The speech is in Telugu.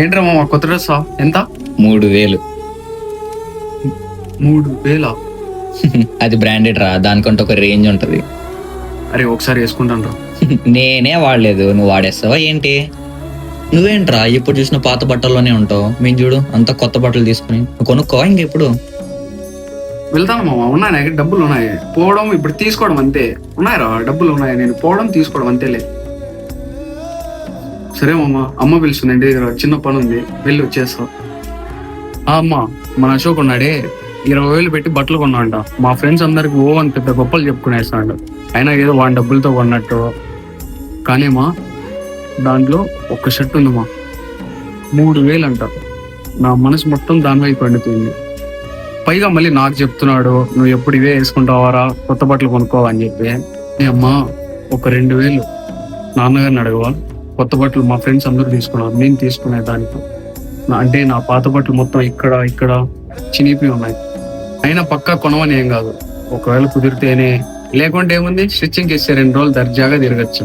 ఏంట్రా మామ కొత్త డ్రెస్ ఎంత? 3000. 3000? అది బ్రాండెడ్ రా, దానికంటే ఒక రేంజ్ ఉంటది. అరే ఒకసారి వేసుకుంటాను రా. నేనే వాడలేదు, నువ్వు వాడేస్తావా ఏంటి? నువ్వేంట్రా ఎప్పుడు చూసిన పాత బట్టల్లోనే ఉంటావు? మేము చూడు అంత కొత్త బట్టలు తీసుకుని నువ్వు కొనుక్కో ఇంకెప్పుడు. వెళ్తాను మామ, ఉన్నాయి నా దగ్గర డబ్బులు ఉన్నాయి. పోవడం ఇప్పుడు తీసుకోవడం అంతే. ఉన్నాయిరా డబ్బులు ఉన్నాయి, నేను పోవడం తీసుకోవడం అంతేలే. సరే మామ, అమ్మ పిలుస్తుంది ఇంటి దగ్గర, చిన్న పని ఉంది, వెళ్ళి వచ్చేస్తా. అమ్మ, మన అశోక్ ఉన్నాడే 20,000 పెట్టి బట్టలు కొన్నాడంట. మా ఫ్రెండ్స్ అందరికి అని పెద్ద గొప్పలు చెప్పుకునేస్తాడు. అయినా ఏదో వాడి డబ్బులతో కొన్నట్టు. కానీ మా దాంట్లో ఒక షర్ట్ ఉందమ్మా, 3,000 అంట. నా మనసు మొత్తం దాని వైపు పండుతుంది. పైగా మళ్ళీ నాకు చెప్తున్నాడు, నువ్వు ఎప్పుడు ఇవే వేసుకుంటావారా, కొత్త బట్టలు కొనుక్కోవా అని చెప్పి. అమ్మా ఒక 2,000 నాన్నగారిని అడగవా? కొత్త బట్టలు మా ఫ్రెండ్స్ అందరూ తీసుకున్నారు, నేను తీసుకునే దానికి. అంటే నా పాత బట్టలు మొత్తం ఇక్కడ చినిపి ఉన్నాయి. అయినా పక్కా కొనవని ఏం కాదు, ఒకవేళ కుదిరితేనే. లేకుంటే ఏముంది, స్టిచ్చింగ్ చేస్తే 2 రోజులు దర్జాగా తిరగచ్చు.